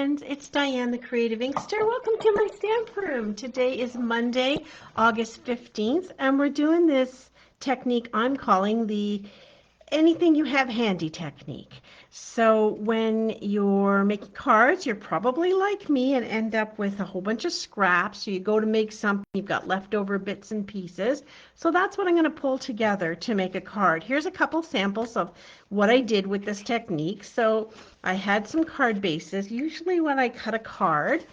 friends, it's Diane the Creative Inkster. Welcome to my stamp room. Today is Monday, August 15th, and we're doing this technique I'm calling the anything you have handy technique. So when you're making cards, you're probably like me and end up with a whole bunch of scraps. So you go to make something, you've got leftover bits and pieces. So that's what I'm going to pull together to make a card. Here's a couple samples of what I did with this technique. So I had some card bases. Usually when I cut a card,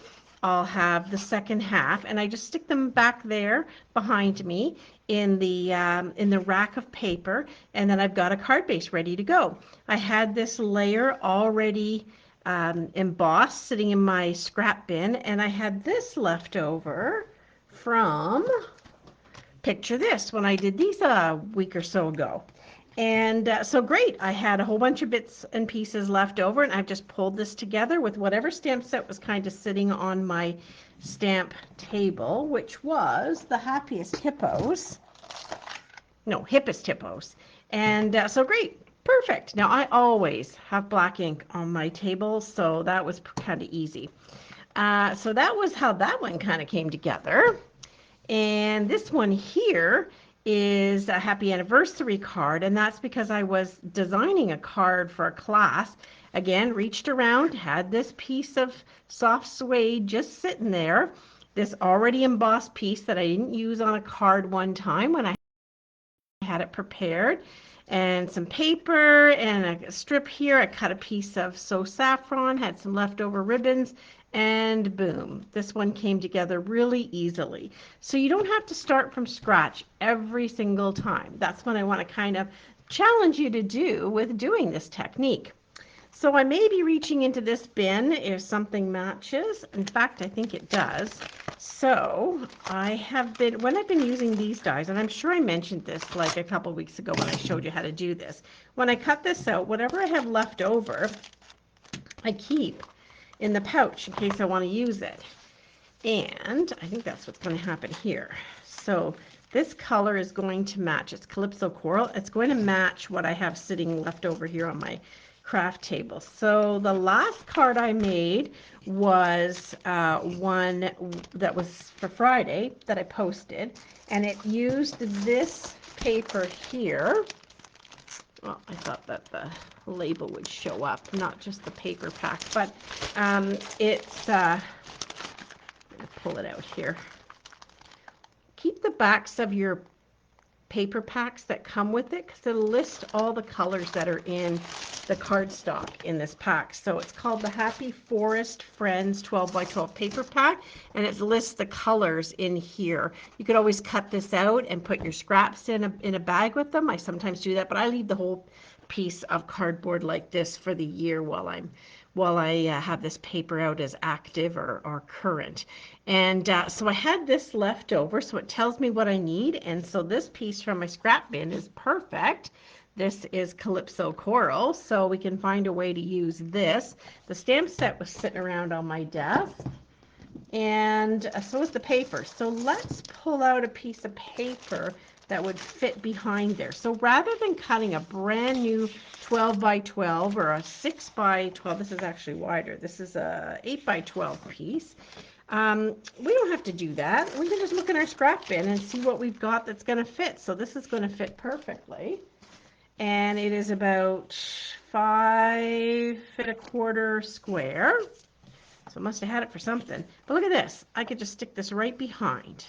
I'll have the second half, and I just stick them back there behind me in the rack of paper, and then I've got a card base ready to go. I had this layer already embossed sitting in my scrap bin, and I had this left over from, picture this, when I did these a week or so ago. And so great, I had a whole bunch of bits and pieces left over, and I've just pulled this together with whatever stamp set was kind of sitting on my stamp table, which was the Happiest Hippos. No, Hippest Hippos. And so great, perfect. Now I always have black ink on my table, so that was kind of easy. So that was how that one kind of came together. And this one here is a happy anniversary card, and that's because I was designing a card for a class. Again, reached around, had this piece of soft suede just sitting there, this already embossed piece that I didn't use on a card one time when I had it prepared, and some paper and a strip here. I cut a piece of So Saffron, had some leftover ribbons, and boom, this one came together really easily. So you don't have to start from scratch every single time. That's what I want to kind of challenge you to do with doing this technique. So I may be reaching into this bin if something matches. In fact, I think it does. So I have been, when I've been using these dies, and I'm sure I mentioned this like a couple weeks ago when I showed you how to do this. When I cut this out, whatever I have left over, I keep in the pouch in case I want to use it. And I think that's what's going to happen here. So this color is going to match. It's Calypso Coral. It's going to match what I have sitting left over here on my craft table. So the last card I made was one that was for Friday that I posted, and it used this paper here. Well, I thought that the label would show up, not just the paper pack, but it's, I'm going to pull it out here. Keep the backs of your paper packs that come with it, because it'll list all the colors that are in the cardstock in this pack. So it's called the Happy Forest Friends 12 by 12 paper pack, and it lists the colors in here. You could always cut this out and put your scraps in a bag with them. I sometimes do that, but I leave the whole piece of cardboard like this for the year while I have this paper out as active or current. And so I had this left over, so it tells me what I need. And so this piece from my scrap bin is perfect. This is Calypso Coral, so we can find a way to use this. The stamp set was sitting around on my desk, and so is the paper. So let's pull out a piece of paper that would fit behind there. So rather than cutting a brand new 12 by 12 or a 6 by 12, this is actually wider. This is a 8 by 12 piece. We don't have to do that. We can just look in our scrap bin and see what we've got that's going to fit. So this is going to fit perfectly. And it is about 5¼ square. So I must have had it for something. But look at this. I could just stick this right behind.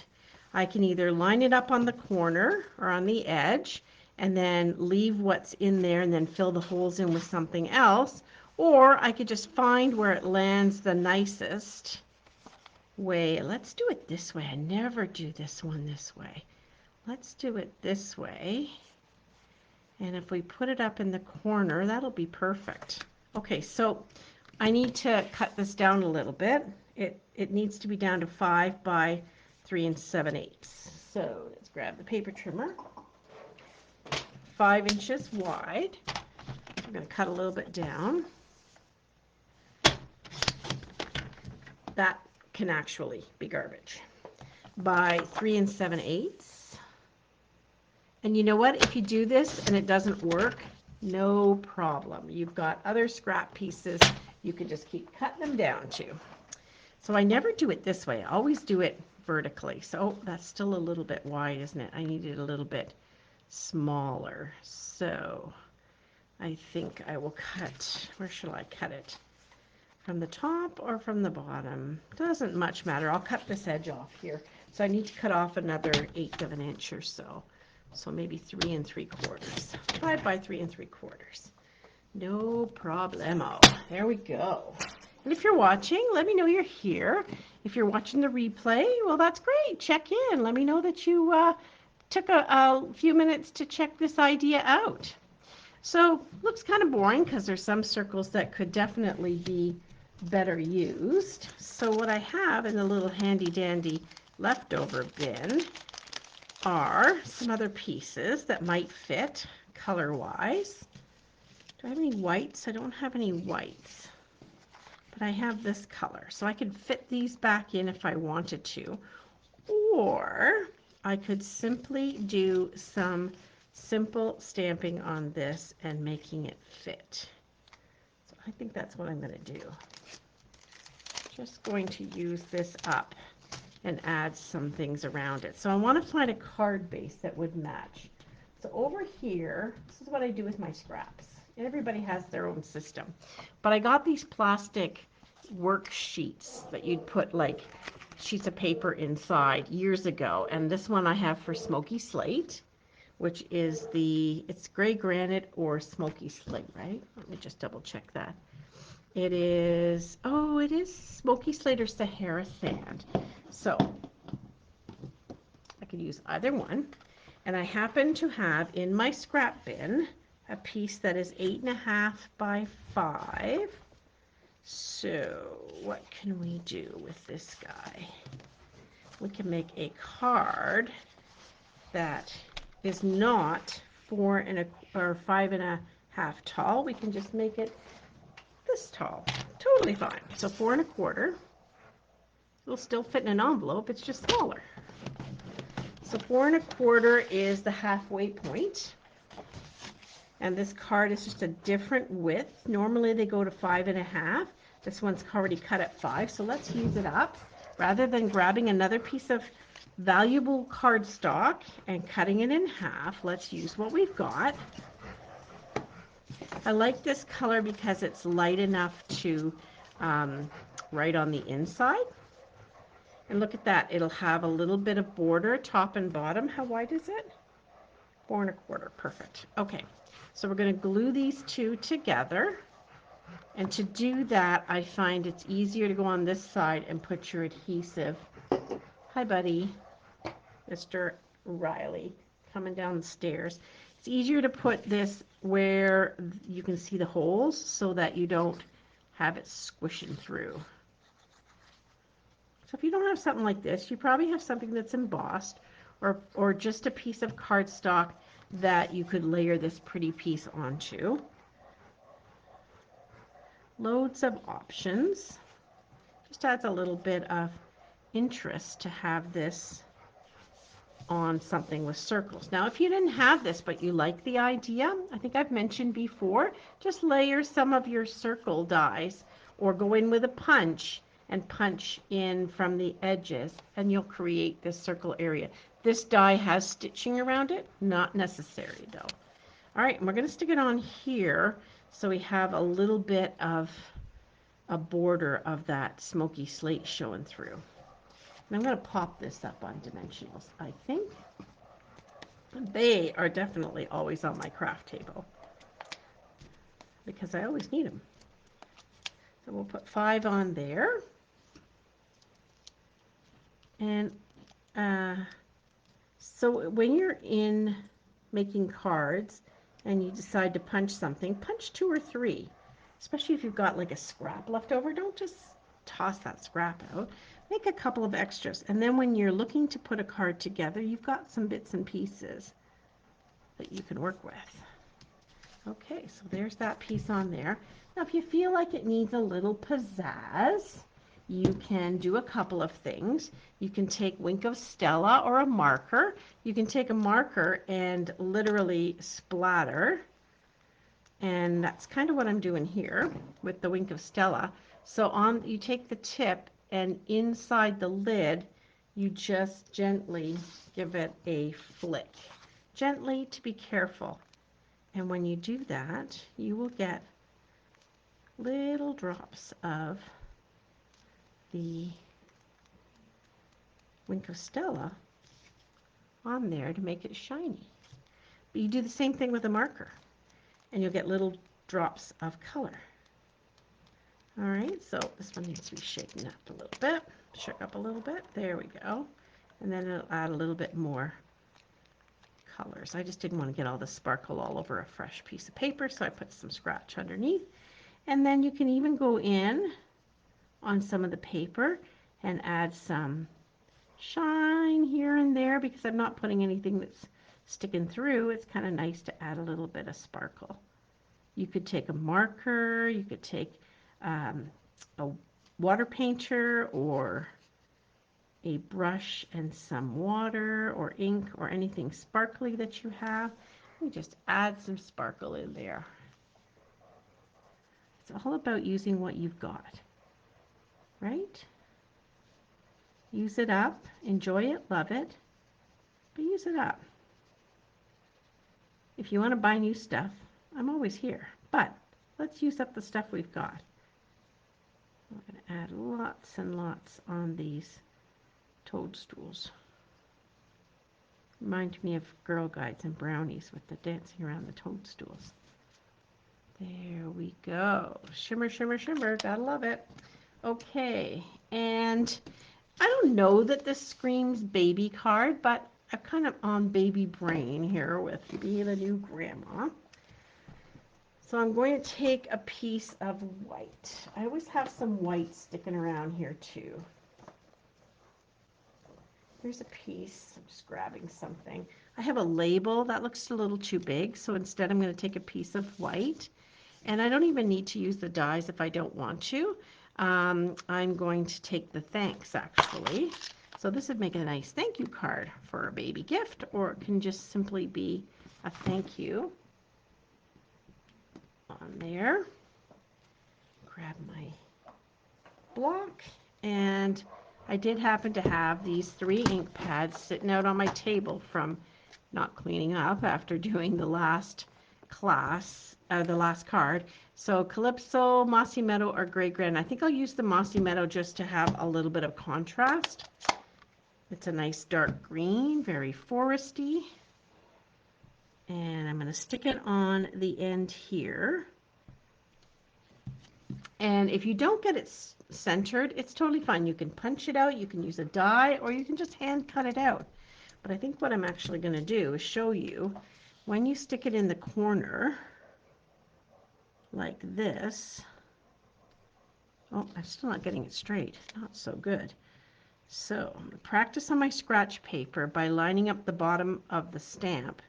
I can either line it up on the corner or on the edge and then leave what's in there and then fill the holes in with something else. Or I could just find where it lands the nicest way. Let's do it this way. I never do this one this way. Let's do it this way. And if we put it up in the corner, that'll be perfect. Okay, so I need to cut this down a little bit. It needs to be down to 5 by 3 7/8. So let's grab the paper trimmer. 5 inches wide. I'm going to cut a little bit down. That can actually be garbage. By 3 7/8. And you know what? If you do this and it doesn't work, no problem. You've got other scrap pieces you can just keep cutting them down too. So I never do it this way. I always do it vertically. So oh, that's still a little bit wide, isn't it? I need it a little bit smaller. So I think I will cut, where should I cut it? From the top or from the bottom? Doesn't much matter. I'll cut this edge off here. So I need to cut off another 1/8 of an inch or so. So maybe 3 3/4. 5 by 3 3/4. No problemo. There we go. And if you're watching, let me know you're here. If you're watching the replay, well, that's great. Check in. Let me know that you took a few minutes to check this idea out. So looks kind of boring because there's some circles that could definitely be better used. So what I have in the little handy dandy leftover bin are some other pieces that might fit color wise. Do I have any whites? I don't have any whites, but I have this color. So I could fit these back in if I wanted to, or I could simply do some simple stamping on this and making it fit. So I think that's what I'm going to do. Just going to use this up and add some things around it. So I want to find a card base that would match. So over here, this is what I do with my scraps. Everybody has their own system. But I got these plastic worksheets that you'd put like sheets of paper inside years ago. And this one I have for smoky slate, which is it's gray granite or smoky slate, right? Let me just double check that. It is smoky slate or Sahara sand. So I could use either one. And I happen to have in my scrap bin a piece that is 8.5 by 5. So what can we do with this guy? We can make a card that is not 5.5 tall. We can just make it this tall. Totally fine. So 4 1/4. It'll still fit in an envelope. It's just smaller. So 4 1/4 is the halfway point. And this card is just a different width. Normally they go to 5.5. This one's already cut at 5. So let's use it up. Rather than grabbing another piece of valuable cardstock and cutting it in half, let's use what we've got. I like this color because it's light enough to write on the inside. And look at that. It'll have a little bit of border, top and bottom. How wide is it? 4 1/4. Perfect. Okay. So we're going to glue these two together. And to do that, I find it's easier to go on this side and put your adhesive. Hi, buddy. Mr. Riley, coming down the stairs. It's easier to put this where you can see the holes so that you don't have it squishing through. So if you don't have something like this, you probably have something that's embossed or just a piece of cardstock that you could layer this pretty piece onto. Loads of options. Just adds a little bit of interest to have this on something with circles. Now, if you didn't have this, but you like the idea, I think I've mentioned before, just layer some of your circle dies or go in with a punch and punch in from the edges and you'll create this circle area. This die has stitching around it, not necessary though. All right, and we're going to stick it on here so we have a little bit of a border of that smoky slate showing through. And I'm going to pop this up on dimensionals, I think. They are definitely always on my craft table because I always need them. So we'll put 5 on there. And so when you're in making cards and you decide to punch something, punch 2 or 3, especially if you've got like a scrap left over. Don't just toss that scrap out. Make a couple of extras. And then when you're looking to put a card together, you've got some bits and pieces that you can work with. Okay, so there's that piece on there. Now, if you feel like it needs a little pizzazz, you can do a couple of things. You can take Wink of Stella or a marker. You can take a marker and literally splatter And that's kind of what I'm doing here with the Wink of Stella. So you take the tip and inside the lid, you just gently give it a flick. Gently, to be careful. And when you do that, you will get little drops of the Wink of Stella on there to make it shiny. But you do the same thing with a marker, and you'll get little drops of color. All right, so this one needs to be shaken up a little bit. Shook up a little bit. There we go. And then it'll add a little bit more colors. I just didn't want to get all the sparkle all over a fresh piece of paper, so I put some scratch underneath. And then you can even go in on some of the paper and add some shine here and there, because I'm not putting anything that's sticking through. It's kind of nice to add a little bit of sparkle. You could take a marker, you could take a water painter or a brush and some water or ink or anything sparkly that you have. You just add some sparkle in there. It's all about using what you've got, right? Use it up, enjoy it, love it, but use it up. If you want to buy new stuff, I'm always here, but let's use up the stuff we've got. I'm going to add lots and lots on these toadstools. Reminds me of Girl Guides and Brownies with the dancing around the toadstools. There we go. Shimmer, shimmer, shimmer. Gotta love it. Okay, and I don't know that this screams baby card, but I'm kind of on baby brain here with being a new grandma. So I'm going to take a piece of white. I always have some white sticking around here too. Here's a piece. I'm just grabbing something. I have a label that looks a little too big, so instead I'm going to take a piece of white. And I don't even need to use the dies if I don't want to. I'm going to take the thanks, actually. So this would make a nice thank you card for a baby gift, or it can just simply be a thank you on there. Grab my block, and I did happen to have these 3 ink pads sitting out on my table from not cleaning up after doing the last class, the last card. So Calypso, Mossy Meadow, or Grey Granite. I think I'll use the Mossy Meadow just to have a little bit of contrast. It's a nice dark green, very foresty. And I'm going to stick it on the end here. And if you don't get it centered, it's totally fine. You can punch it out, you can use a die, or you can just hand cut it out. But I think what I'm actually going to do is show you when you stick it in the corner like this. Oh, I'm still not getting it straight. Not so good. So I'm going to practice on my scratch paper by lining up the bottom of the stamp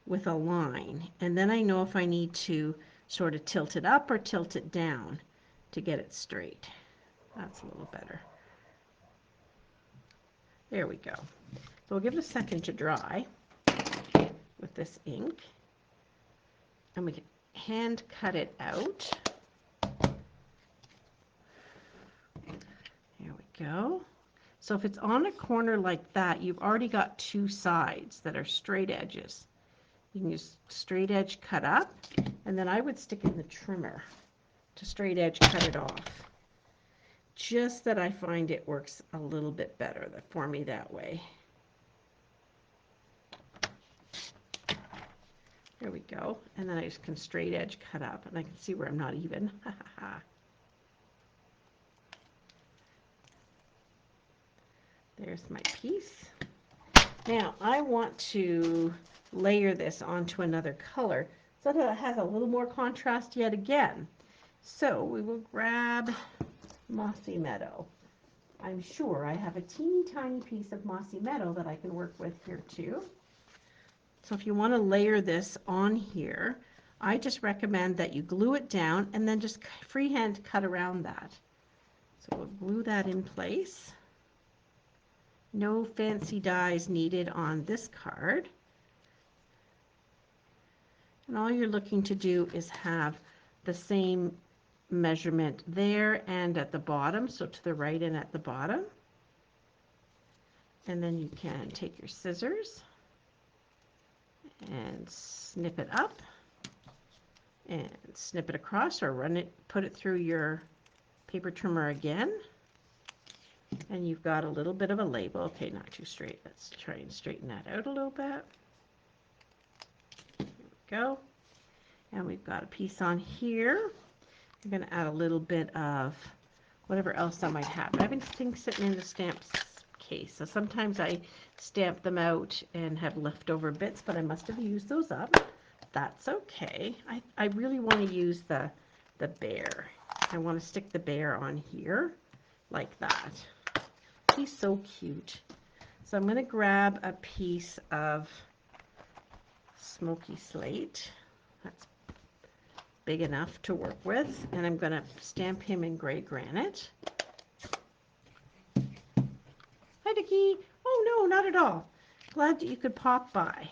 with a line. And then I know if I need to sort of tilt it up or tilt it down to get it straight. That's a little better. There we go. So we'll give it a second to dry with this ink. And we can hand cut it out. There we go. So if it's on a corner like that, you've already got 2 sides that are straight edges. You can use straight edge cut up, and then I would stick in the trimmer to straight edge cut it off. Just that I find it works a little bit better for me that way. There we go. And then I just can straight edge cut up, and I can see where I'm not even. There's my piece. Now I want to layer this onto another color so that it has a little more contrast yet again. So we will grab Mossy Meadow. I'm sure I have a teeny tiny piece of Mossy Meadow that I can work with here too. So if you want to layer this on here, I just recommend that you glue it down and then just freehand cut around that. So we'll glue that in place. No fancy dies needed on this card. And all you're looking to do is have the same measurement there and at the bottom, so to the right and at the bottom. And then you can take your scissors and snip it up and snip it across, or run it, put it through your paper trimmer again. And you've got a little bit of a label. Okay, not too straight. Let's try and straighten that out a little bit. There we go. And we've got a piece on here. I'm going to add a little bit of whatever else I might have. I have things sitting in the stamps case, so sometimes I stamp them out and have leftover bits, but I must have used those up. That's okay. I really want to use the bear. I want to stick the bear on here like that. He's so cute. So I'm going to grab a piece of smoky slate. That's big enough to work with, and I'm going to stamp him in gray granite. Hi, Dickie. Oh, no, not at all. Glad that you could pop by.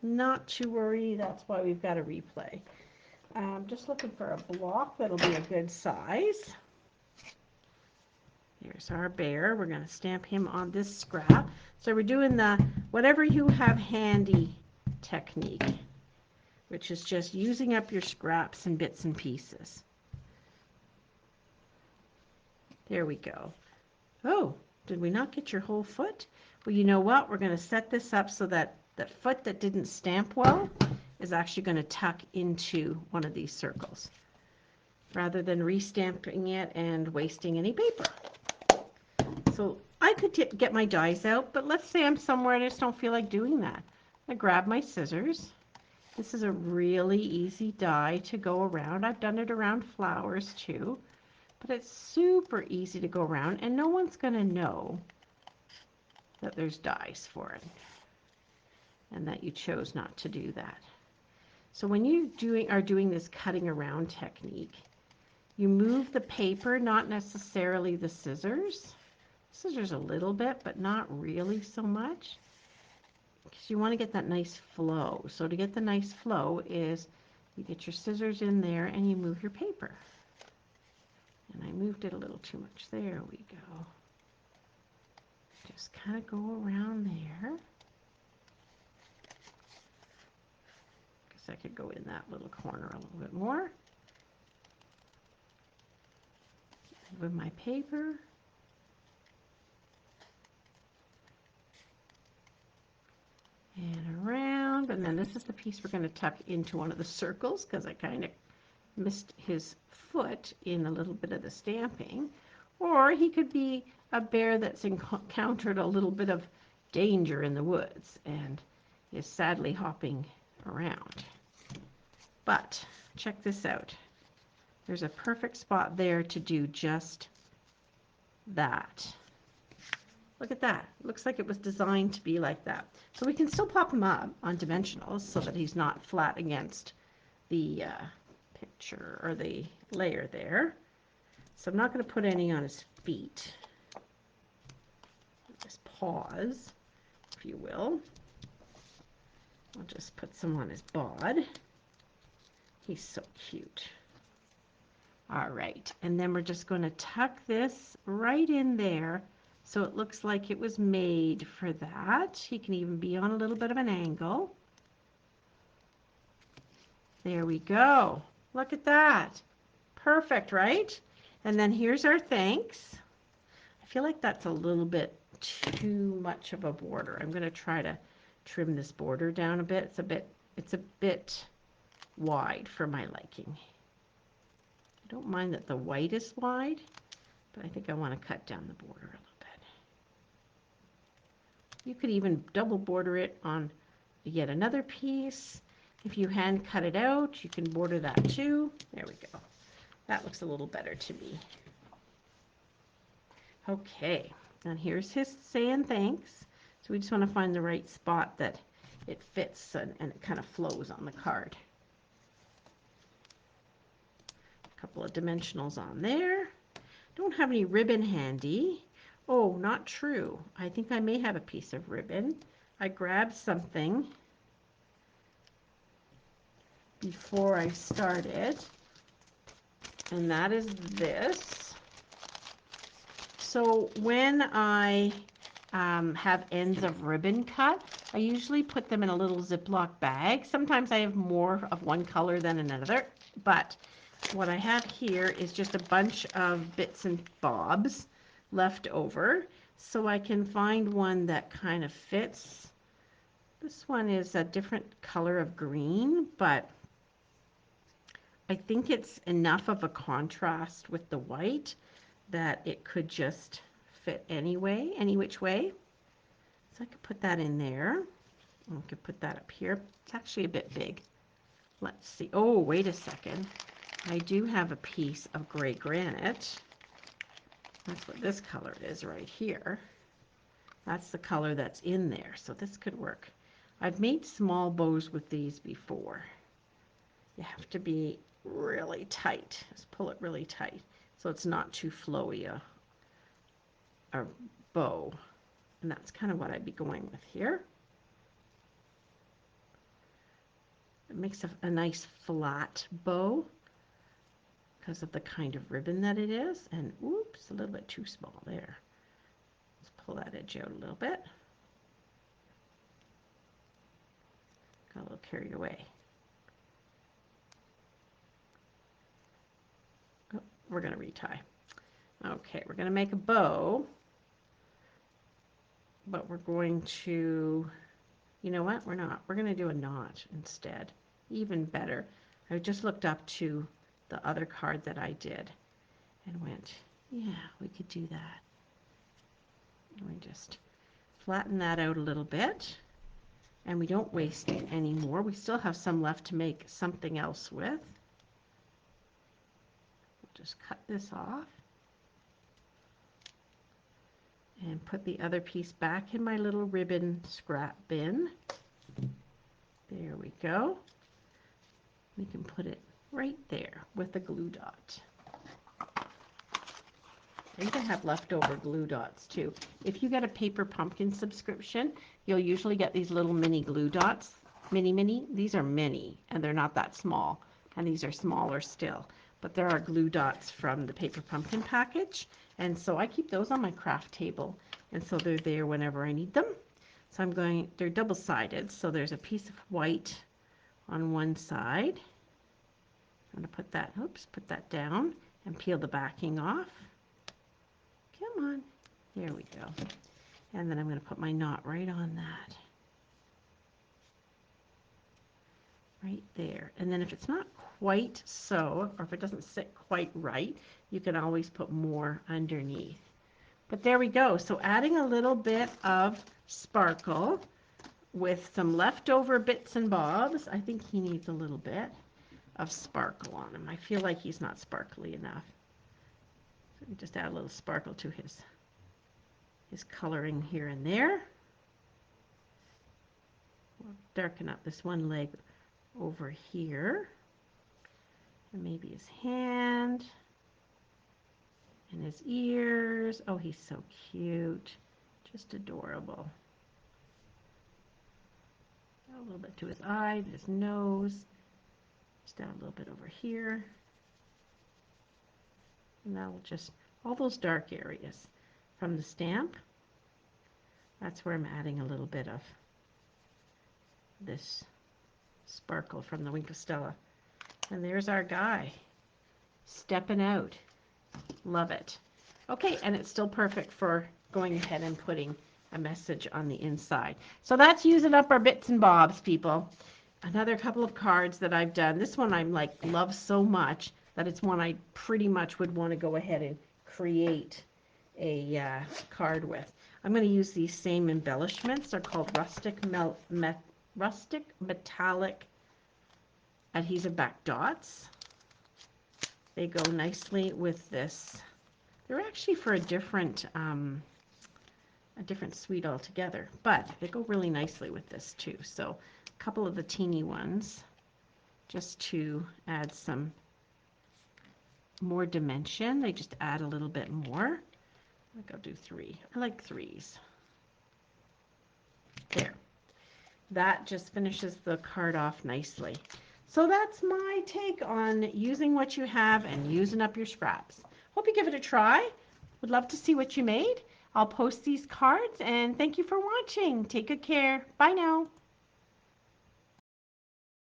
Not to worry, that's why we've got a replay. I'm just looking for a block that'll be a good size. Here's our bear. We're going to stamp him on this scrap. So we're doing the whatever you have handy technique, which is just using up your scraps and bits and pieces. There we go. Oh, did we not get your whole foot? Well, you know what? We're going to set this up so that the foot that didn't stamp well is actually going to tuck into one of these circles, rather than restamping it and wasting any paper. So I could get my dies out, but let's say I'm somewhere and I just don't feel like doing that. I grab my scissors. This is a really easy die to go around. I've done it around flowers too, but it's super easy to go around, and no one's going to know that there's dies for it and that you chose not to do that. So when you are doing this cutting around technique, you move the paper, not necessarily the scissors. Scissors a little bit, but not really so much, because you want to get that nice flow. So to get the nice flow is you get your scissors in there and you move your paper. And I moved it a little too much. There we go. Just kind of go around there. Guess I could go in that little corner a little bit more. With my paper. And around, and then this is the piece we're going to tuck into one of the circles, because I kind of missed his foot in a little bit of the stamping. Or he could be a bear that's encountered a little bit of danger in the woods and is sadly hopping around. But check this out. There's a perfect spot there to do just that. Look at that. It looks like it was designed to be like that. So we can still pop him up on dimensionals so that he's not flat against the picture or the layer there. So I'm not going to put any on his feet. Just paws, if you will. I'll just put some on his bod. He's so cute. All right, and then we're just going to tuck this right in there so it looks like it was made for that. He can even be on a little bit of an angle. There we go. Look at that. Perfect, right? And then here's our thanks. I feel like that's a little bit too much of a border. I'm going to try to trim this border down a bit. It's a bit wide for my liking. I don't mind that the white is wide, but I think I want to cut down the border a little bit. You could even double border it on yet another piece. If you hand cut it out, you can border that too. There we go. That looks a little better to me. Okay, and here's his saying thanks. So we just want to find the right spot that it fits and it kind of flows on the card. A couple of dimensionals on there. Don't have any ribbon handy. Oh, not true. I think I may have a piece of ribbon. I grabbed something before I started, and that is this. So when I have ends of ribbon cut, I usually put them in a little Ziploc bag. Sometimes I have more of one color than another, but what I have here is just a bunch of bits and bobs left over, so I can find one that kind of fits. This one is a different color of green, but I think it's enough of a contrast with the white that it could just fit anyway, any which way. So I could put that in there. I could put that up here. It's actually a bit big. Let's see. Oh, wait a second. I do have a piece of gray granite. That's what this color is right here. That's the color that's in there. So this could work. I've made small bows with these before. You have to be really tight. Just pull it really tight so it's not too flowy a bow. And that's kind of what I'd be going with here. It makes a nice flat bow because of the kind of ribbon that it is. And oops, a little bit too small there. Let's pull that edge out a little bit. Got a little carried away. Oh, we're going to retie. Okay, we're going to make a bow, but we're going to, you know what, we're not. We're going to do a knot instead. Even better. I just looked up to the other card that I did and went, yeah, we could do that. And we just flatten that out a little bit, and we don't waste it anymore. We still have some left to make something else with. We'll just cut this off and put the other piece back in my little ribbon scrap bin. There we go. We can put it right there with a glue dot. You can have leftover glue dots too. If you get a Paper Pumpkin subscription, you'll usually get these little mini glue dots. Mini. These are mini, and they're not that small. And these are smaller still. But there are glue dots from the Paper Pumpkin package. And so I keep those on my craft table. And so they're there whenever I need them. So they're double-sided. So there's a piece of white on one side. I'm going to put that down and peel the backing off. Come on. There we go. And then I'm going to put my knot right on that. Right there. And then if it's not quite so, or if it doesn't sit quite right, you can always put more underneath. But there we go. So adding a little bit of sparkle with some leftover bits and bobs. I think he needs a little bit of sparkle on him. I feel like he's not sparkly enough. So we just add a little sparkle to his coloring here and there. We'll darken up this one leg over here, and maybe his hand and his ears. Oh, he's so cute, just adorable. A little bit to his eye, his nose, just down a little bit over here, and now we'll just, all those dark areas from the stamp, that's where I'm adding a little bit of this sparkle from the Wink of Stella. And there's our guy stepping out. Love it. Okay, and it's still perfect for going ahead and putting a message on the inside. So that's using up our bits and bobs, people. Another couple of cards that I've done. This one I'm like love so much that it's one I pretty much would want to go ahead and create a card with. I'm going to use these same embellishments. They're called rustic metallic adhesive back dots. They go nicely with this. They're actually for a different suite altogether, but they go really nicely with this too. So a couple of the teeny ones just to add some more dimension. They just add a little bit more. I think I'll do 3. I like 3s. There. That just finishes the card off nicely. So that's my take on using what you have and using up your scraps. Hope you give it a try. Would love to see what you made. I'll post these cards and thank you for watching. Take good care. Bye now.